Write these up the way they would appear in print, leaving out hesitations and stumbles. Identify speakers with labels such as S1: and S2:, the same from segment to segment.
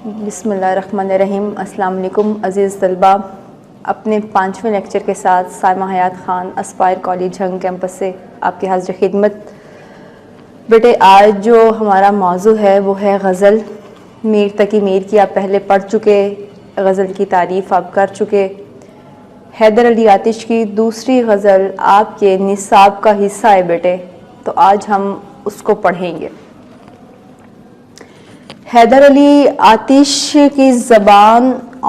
S1: بسم اللہ الرحمن الرحیم۔ السلام علیکم عزیز طلبہ، اپنے 5ویں لیکچر کے ساتھ Saima Hayat Khan Aspire college Jhang campus سے آپ کی حاضر خدمت۔ بیٹے آج جو ہمارا موضوع ہے وہ ہے غزل۔ میر تقی میر کی آپ پہلے پڑھ چکے، غزل کی تعریف آپ کر چکے۔ حیدر علی آتش کی دوسری غزل آپ کے نصاب کا حصہ ہے بیٹے، تو آج ہم اس کو پڑھیں گے۔ حیدر علی آتش کی زبان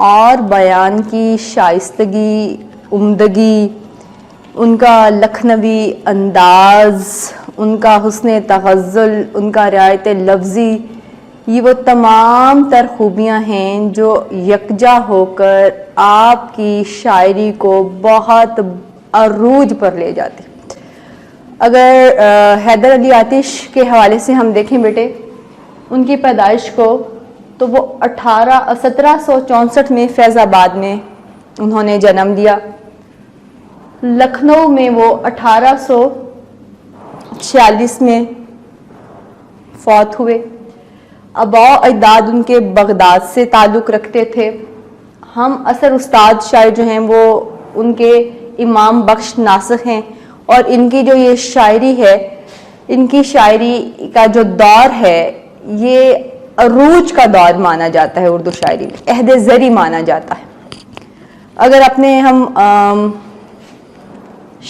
S1: اور بیان کی شائستگی، عمدگی، ان کا لکھنوی انداز، ان کا حسن تغزل، ان کا رعایت لفظی، یہ وہ تمام تر خوبیاں ہیں جو یکجا ہو کر آپ کی شاعری کو بہت عروج پر لے جاتی۔ اگر حیدر علی آتش کے حوالے سے ہم دیکھیں بیٹے، ان کی پیدائش کو تو وہ 1764 میں فیض آباد میں انہوں نے جنم لیا۔ لکھنؤ میں وہ 1846 میں فوت ہوئے۔ آباء و اجداد ان کے بغداد سے تعلق رکھتے تھے۔ ہم اثر استاد شاعر جو ہیں وہ ان کے امام بخش ناسخ ہیں، اور ان کی جو یہ شاعری ہے، ان کی شاعری کا جو دور ہے یہ عروج کا دور مانا جاتا ہے، اردو شاعری میں عہد زری مانا جاتا ہے۔ اگر اپنے ہم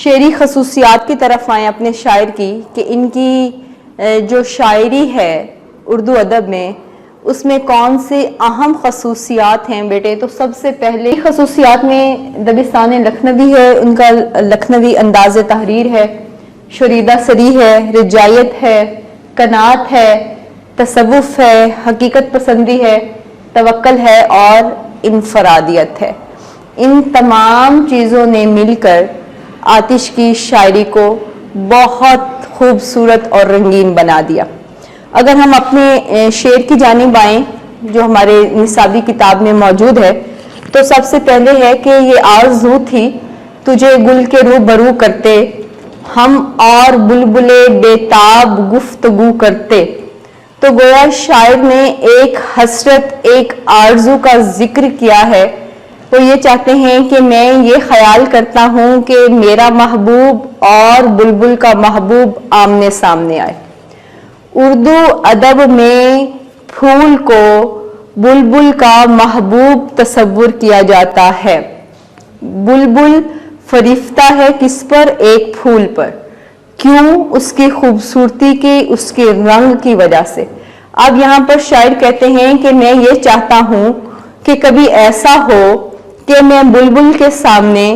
S1: شعری خصوصیات کی طرف آئیں اپنے شاعر کی، کہ ان کی جو شاعری ہے اردو ادب میں، اس میں کون سی اہم خصوصیات ہیں بیٹے، تو سب سے پہلے خصوصیات میں دبستان لکھنوی ہے، ان کا لکھنوی انداز تحریر ہے، شریدہ سری ہے، رجایت ہے، قناعت ہے، تصوف ہے، حقیقت پسندی ہے، توکل ہے اور انفرادیت ہے۔ ان تمام چیزوں نے مل کر آتش کی شاعری کو بہت خوبصورت اور رنگین بنا دیا۔ اگر ہم اپنے شعر کی جانب آئیں جو ہمارے نصابی کتاب میں موجود ہے، تو سب سے پہلے ہے کہ یہ آرزو تھی تجھے گل کے روبرو کرتے، ہم اور بلبلے بےتاب گفتگو کرتے۔ تو گویا شاعر نے ایک حسرت، ایک آرزو کا ذکر کیا ہے۔ وہ یہ چاہتے ہیں کہ میں یہ خیال کرتا ہوں کہ میرا محبوب اور بلبل کا محبوب آمنے سامنے آئے۔ اردو ادب میں پھول کو بلبل کا محبوب تصور کیا جاتا ہے۔ بلبل فریفتہ ہے کس پر؟ ایک پھول پر۔ کیوں؟ اس کی خوبصورتی کی، اس کے رنگ کی وجہ سے۔ اب یہاں پر شاعر کہتے ہیں کہ میں یہ چاہتا ہوں کہ کبھی ایسا ہو کہ میں بلبل کے سامنے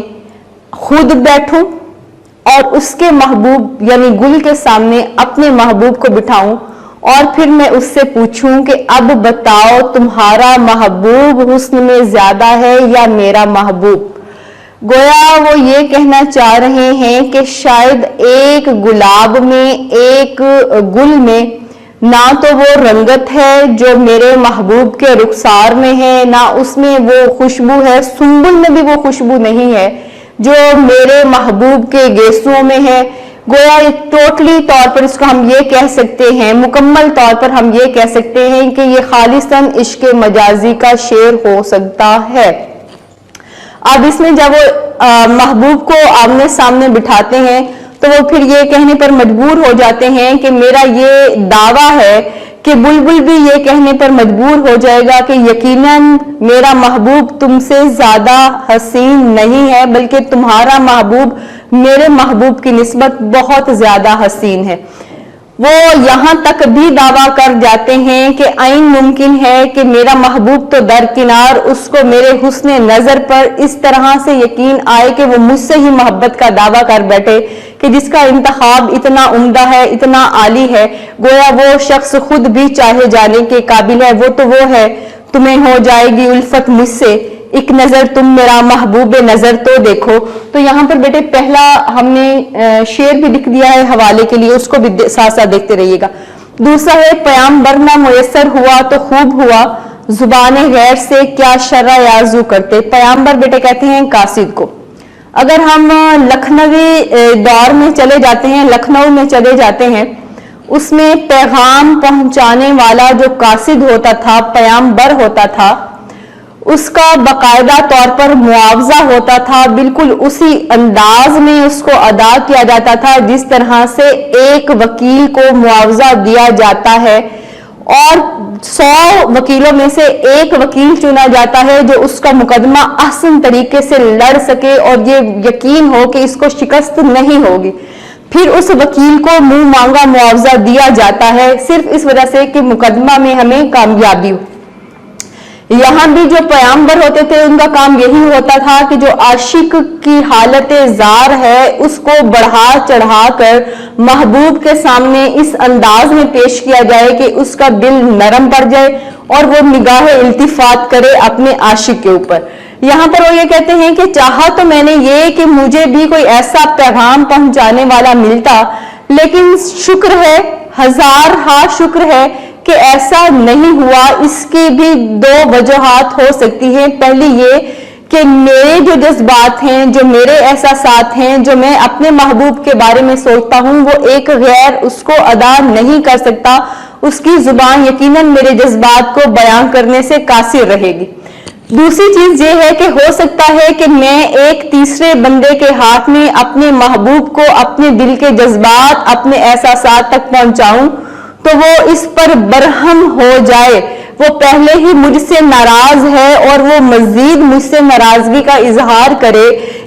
S1: خود بیٹھوں اور اس کے محبوب یعنی گل کے سامنے اپنے محبوب کو بٹھاؤں، اور پھر میں اس سے پوچھوں کہ اب بتاؤ تمہارا محبوب حسن میں زیادہ ہے یا میرا محبوب۔ گویا وہ یہ کہنا چاہ رہے ہیں کہ شاید ایک گلاب میں، ایک گل میں نہ تو وہ رنگت ہے جو میرے محبوب کے رخسار میں ہے، نہ اس میں وہ خوشبو ہے، سنبل میں بھی وہ خوشبو نہیں ہے جو میرے محبوب کے گیسوؤں میں ہے۔ گویا ٹوٹلی طور پر اس کو ہم یہ کہہ سکتے ہیں، مکمل طور پر ہم یہ کہہ سکتے ہیں کہ یہ خالصاً عشق مجازی کا شعر ہو سکتا ہے۔ اب اس میں جب وہ محبوب کو آمنے سامنے بٹھاتے ہیں تو وہ پھر یہ کہنے پر مجبور ہو جاتے ہیں کہ میرا یہ دعویٰ ہے کہ بلبل بھی یہ کہنے پر مجبور ہو جائے گا کہ یقیناً میرا محبوب تم سے زیادہ حسین نہیں ہے، بلکہ تمہارا محبوب میرے محبوب کی نسبت بہت زیادہ حسین ہے۔ وہ یہاں تک بھی دعویٰ کر جاتے ہیں کہ عین ممکن ہے کہ میرا محبوب تو درکنار، اس کو میرے حسن نظر پر اس طرح سے یقین آئے کہ وہ مجھ سے ہی محبت کا دعویٰ کر بیٹھے کہ جس کا انتخاب اتنا عمدہ ہے، اتنا عالی ہے، گویا وہ شخص خود بھی چاہے جانے کے قابل ہے۔ وہ تو وہ ہے، تمہیں ہو جائے گی الفت مجھ سے، ایک نظر تم میرا محبوب نظر تو دیکھو۔ تو یہاں پر بیٹے پہلا ہم نے شعر بھی لکھ دیا ہے حوالے کے لیے، اس کو بھی ساتھ ساتھ دیکھتے رہیے گا۔ دوسرا ہے پیامبر نہ میسر ہوا تو خوب ہوا، زبان غیر سے کیا شرع آرزو کرتے۔ پیامبر بیٹے کہتے ہیں قاصد کو۔ اگر ہم لکھنوی دور میں چلے جاتے ہیں، لکھنؤ میں چلے جاتے ہیں، اس میں پیغام پہنچانے والا جو قاصد ہوتا تھا، پیامبر ہوتا تھا، اس کا باقاعدہ طور پر معاوضہ ہوتا تھا، بالکل اسی انداز میں اس کو ادا کیا جاتا تھا جس طرح سے ایک وکیل کو معاوضہ دیا جاتا ہے، اور 100 وکیلوں میں سے ایک وکیل چنا جاتا ہے جو اس کا مقدمہ احسن طریقے سے لڑ سکے اور یہ یقین ہو کہ اس کو شکست نہیں ہوگی، پھر اس وکیل کو منہ مانگا معاوضہ دیا جاتا ہے صرف اس وجہ سے کہ مقدمہ میں ہمیں کامیابی ہو۔ یہاں بھی جو پیامبر ہوتے تھے ان کا کام یہی ہوتا تھا کہ جو عاشق کی حالت زار ہے اس کو بڑھا چڑھا کر محبوب کے سامنے اس انداز میں پیش کیا جائے کہ اس کا دل نرم پڑ جائے اور وہ نگاہ التفات کرے اپنے عاشق کے اوپر۔ یہاں پر وہ یہ کہتے ہیں کہ چاہا تو میں نے یہ کہ مجھے بھی کوئی ایسا پیغام پہنچانے والا ملتا، لیکن شکر ہے، ہزار ہاں شکر ہے کہ ایسا نہیں ہوا۔ اس کی بھی 2 وجوہات ہو سکتی ہیں۔ پہلی یہ کہ میرے جو جذبات ہیں، جو میرے احساسات ہیں، جو میں اپنے محبوب کے بارے میں سوچتا ہوں، وہ ایک غیر اس کو ادا نہیں کر سکتا، اس کی زبان یقیناً میرے جذبات کو بیان کرنے سے قاصر رہے گی۔ دوسری چیز یہ ہے کہ ہو سکتا ہے کہ میں ایک تیسرے بندے کے ہاتھ میں اپنے محبوب کو اپنے دل کے جذبات، اپنے احساسات تک پہنچاؤں تو وہ اس پر برہم ہو جائے، وہ پہلے ہی مجھ سے ناراض ہے اور وہ مزید مجھ سے ناراضگی کا اظہار کرے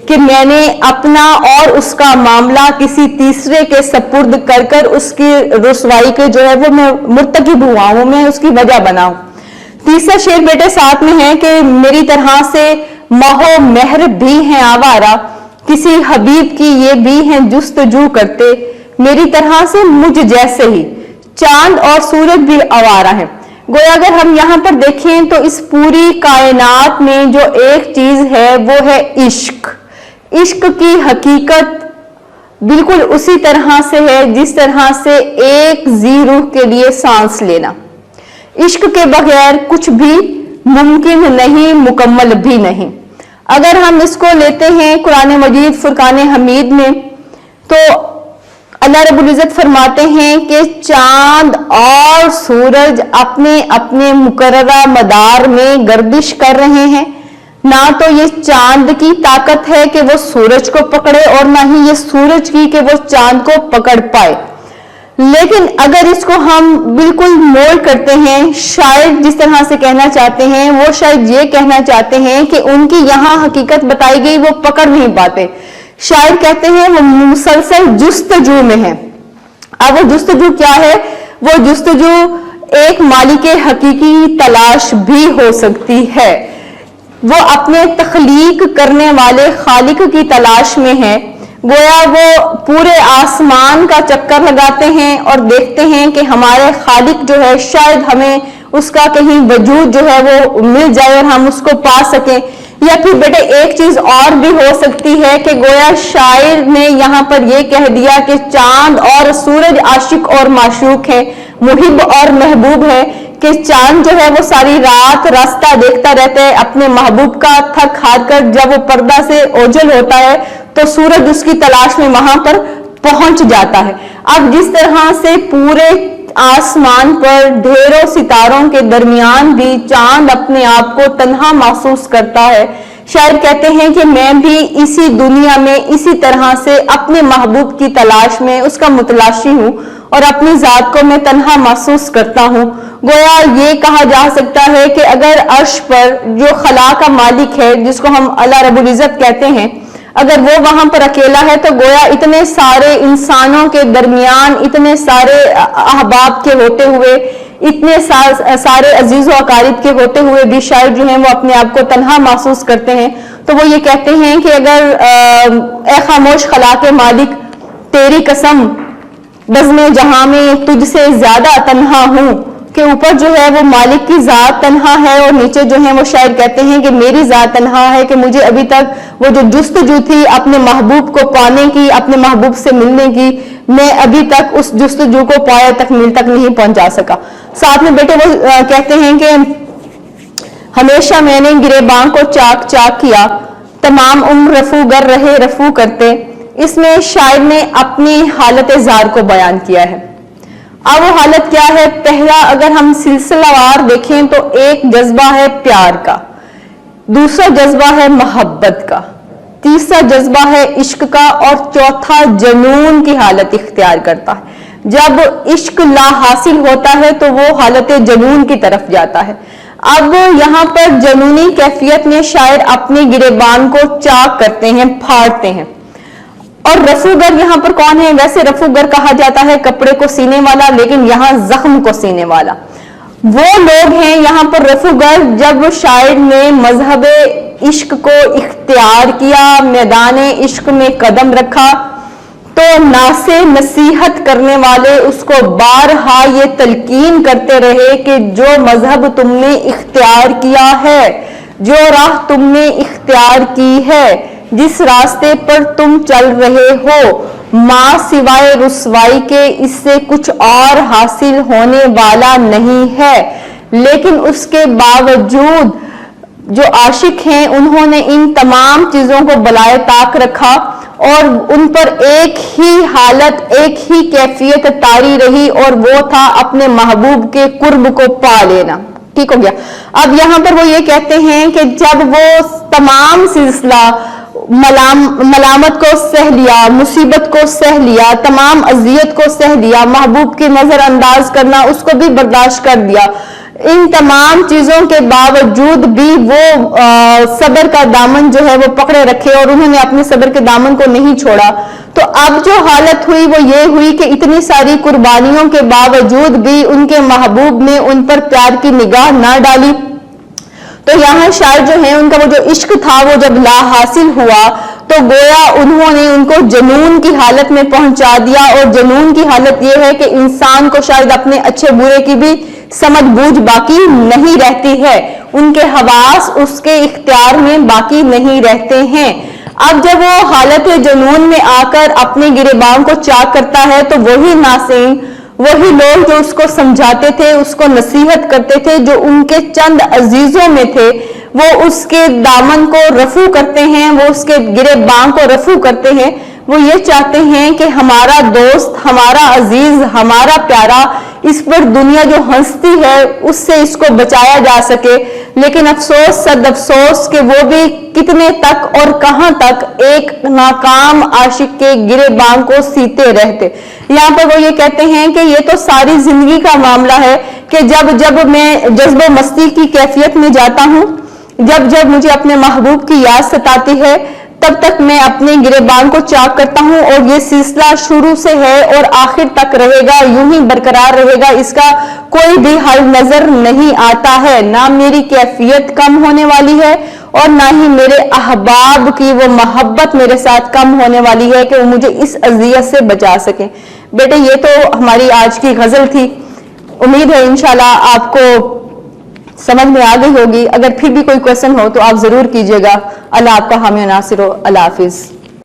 S1: کہ میں نے اپنا اور اس کا معاملہ کسی تیسرے کے سپرد کر کر اس کی رسوائی کے جو ہے وہ میں مرتکب ہوا ہوں، میں اس کی وجہ بناؤں۔ تیسرا شعر بیٹے ساتھ میں ہے کہ میری طرح سے ماہ و مہر بھی ہیں آوارہ، کسی حبیب کی یہ بھی ہیں جستجو کرتے، میری طرح سے مجھ جیسے ہی چاند اور سورج بھی آوارہ ہیں۔ گویا اگر ہم یہاں پر دیکھیں تو اس پوری کائنات میں جو ایک چیز ہے وہ ہے عشق۔ عشق کی حقیقت بالکل اسی طرح سے ہے جس طرح سے ایک ذی روح کے لیے سانس لینا۔ عشق کے بغیر کچھ بھی ممکن نہیں، مکمل بھی نہیں۔ اگر ہم اس کو لیتے ہیں قرآن مجید فرقان حمید میں تو اللہ رب العزت فرماتے ہیں کہ چاند اور سورج اپنے اپنے مقررہ مدار میں گردش کر رہے ہیں، نہ تو یہ چاند کی طاقت ہے کہ وہ سورج کو پکڑے اور نہ ہی یہ سورج کی کہ وہ چاند کو پکڑ پائے۔ لیکن اگر اس کو ہم بالکل مول کرتے ہیں، شاید جس طرح سے کہنا چاہتے ہیں وہ شاید یہ کہنا چاہتے ہیں کہ ان کی یہاں حقیقت بتائی گئی وہ پکڑ نہیں پاتے، شاید کہتے ہیں وہ مسلسل جستجو میں ہیں۔ اب وہ جستجو کیا ہے؟ وہ جستجو ایک مالک حقیقی تلاش بھی ہو سکتی ہے، وہ اپنے تخلیق کرنے والے خالق کی تلاش میں ہے۔ گویا وہ پورے آسمان کا چکر لگاتے ہیں اور دیکھتے ہیں کہ ہمارے خالق جو ہے شاید ہمیں اس کا کہیں وجود جو ہے وہ مل جائے اور ہم اس کو پا سکیں۔ یا پھر بیٹے ایک چیز اور بھی ہو سکتی ہے کہ گویا شاعر نے یہاں پر یہ کہہ دیا کہ چاند اور سورج عاشق اور معشوق ہے، محب اور محبوب ہے، کہ چاند جو ہے وہ ساری رات راستہ دیکھتا رہتا ہے اپنے محبوب کا، تھک ہار کر جب وہ پردہ سے اوجھل ہوتا ہے تو سورج اس کی تلاش میں وہاں پر پہنچ جاتا ہے۔ اب جس طرح سے پورے آسمان پر ڈھیروں ستاروں کے درمیان بھی چاند اپنے آپ کو تنہا محسوس کرتا ہے، شاید کہتے ہیں کہ میں بھی اسی دنیا میں اسی طرح سے اپنے محبوب کی تلاش میں اس کا متلاشی ہوں اور اپنی ذات کو میں تنہا محسوس کرتا ہوں۔ گویا یہ کہا جا سکتا ہے کہ اگر عرش پر جو خلا کا مالک ہے جس کو ہم اللہ رب العزت کہتے ہیں، اگر وہ وہاں پر اکیلا ہے تو گویا اتنے سارے انسانوں کے درمیان، اتنے سارے احباب کے ہوتے ہوئے، اتنے سارے عزیز و اقارب کے ہوتے ہوئے بھی شاید جو ہیں وہ اپنے آپ کو تنہا محسوس کرتے ہیں۔ تو وہ یہ کہتے ہیں کہ اگر اے خاموش خلا کے مالک تیری قسم بزم جہاں میں تجھ سے زیادہ تنہا ہوں، کہ اوپر جو ہے وہ مالک کی ذات تنہا ہے اور نیچے جو ہیں وہ شاید کہتے ہیں کہ میری ذات تنہا ہے، کہ مجھے ابھی تک وہ جو جستجو تھی اپنے محبوب کو پانے کی، اپنے محبوب سے ملنے کی، میں ابھی تک اس جستجو کو پائے تکمیل تک نہیں پہنچا سکا۔ ساتھ میں بیٹے وہ کہتے ہیں کہ ہمیشہ میں نے گریباں کو چاک چاک کیا، تمام عمر رفو گر رہے رفو کرتے۔ اس میں شاعر نے اپنی حالت زار کو بیان کیا ہے۔ اب وہ حالت کیا ہے؟ پہلا اگر ہم سلسلہ وار دیکھیں تو ایک جذبہ ہے پیار کا، دوسرا جذبہ ہے محبت کا، تیسرا جذبہ ہے عشق کا، اور چوتھا جنون کی حالت اختیار کرتا ہے۔ جب عشق لا حاصل ہوتا ہے تو وہ حالت جنون کی طرف جاتا ہے۔ اب یہاں پر جنونی کیفیت میں شاعر اپنے گریبان کو چاک کرتے ہیں، پھاڑتے ہیں۔ اور رفوگر یہاں پر کون ہے؟ ویسے رفوگر کہا جاتا ہے کپڑے کو سینے والا، لیکن یہاں زخم کو سینے والا وہ لوگ ہیں یہاں پر رفوگر۔ جب شاعر نے مذہب عشق کو اختیار کیا، میدان عشق میں قدم رکھا، تو ناسے نصیحت کرنے والے اس کو بارہا یہ تلقین کرتے رہے کہ جو مذہب تم نے اختیار کیا ہے، جو راہ تم نے اختیار کی ہے، جس راستے پر تم چل رہے ہو، ماں سوائے رسوائی کے اس سے کچھ اور حاصل ہونے والا نہیں ہے۔ لیکن اس کے باوجود جو عاشق ہیں انہوں نے ان تمام چیزوں کو بالائے طاق رکھا، اور ان پر ایک ہی حالت، ایک ہی کیفیت طاری رہی، اور وہ تھا اپنے محبوب کے قرب کو پا لینا۔ ٹھیک ہو گیا؟ اب یہاں پر وہ یہ کہتے ہیں کہ جب وہ تمام سلسلہ ملامت کو سہ لیا، مصیبت کو سہ لیا، تمام اذیت کو سہ لیا، محبوب کی نظر انداز کرنا اس کو بھی برداشت کر دیا، ان تمام چیزوں کے باوجود بھی وہ صبر کا دامن جو ہے وہ پکڑے رکھے، اور انہوں نے اپنے صبر کے دامن کو نہیں چھوڑا۔ تو اب جو حالت ہوئی وہ یہ ہوئی کہ اتنی ساری قربانیوں کے باوجود بھی ان کے محبوب نے ان پر پیار کی نگاہ نہ ڈالی۔ تو یہاں شاعر جو ہیں ان کا وہ جو عشق تھا وہ جب لا حاصل ہوا تو گویا انہوں نے ان کو جنون کی حالت میں پہنچا دیا، اور جنون کی حالت یہ ہے کہ انسان کو شاید اپنے اچھے برے کی بھی سمجھ بوجھ باقی نہیں رہتی ہے، ان کے حواس اس کے اختیار میں باقی نہیں رہتے ہیں۔ اب جب وہ حالت جنون میں آ کر اپنے گریبان کو چاک کرتا ہے تو وہی ناصرین، وہی لوگ جو اس کو سمجھاتے تھے، اس کو نصیحت کرتے تھے، جو ان کے چند عزیزوں میں تھے، وہ اس کے دامن کو رفو کرتے ہیں، وہ اس کے گریبان کو رفو کرتے ہیں۔ وہ یہ چاہتے ہیں کہ ہمارا دوست، ہمارا عزیز، ہمارا پیارا، اس پر دنیا جو ہنستی ہے اس سے اس کو بچایا جا سکے، لیکن افسوس صد افسوس کہ وہ بھی کتنے تک اور کہاں تک ایک ناکام عاشق کے گریبان کو سیتے رہتے۔ یہاں پر وہ یہ کہتے ہیں کہ یہ تو ساری زندگی کا معاملہ ہے کہ جب میں جذب و مستی کی کیفیت میں جاتا ہوں، جب مجھے اپنے محبوب کی یاد ستاتی ہے، تب تک میں اپنے گریبان کو چاک کرتا ہوں، اور یہ سلسلہ شروع سے ہے اور آخر تک رہے گا، یوں ہی برقرار رہے گا، اس کا کوئی بھی حل نظر نہیں آتا ہے۔ نہ میری کیفیت کم ہونے والی ہے اور نہ ہی میرے احباب کی وہ محبت میرے ساتھ کم ہونے والی ہے کہ وہ مجھے اس اذیت سے بچا سکیں۔ بیٹے یہ تو ہماری آج کی غزل تھی، امید ہے انشاءاللہ آپ کو سمجھ میں آ گئی ہوگی۔ اگر پھر بھی کوئی کوشچن ہو تو آپ ضرور کیجیے گا۔ اللہ آپ کا حامی و ناصر ہو۔ اللہ حافظ۔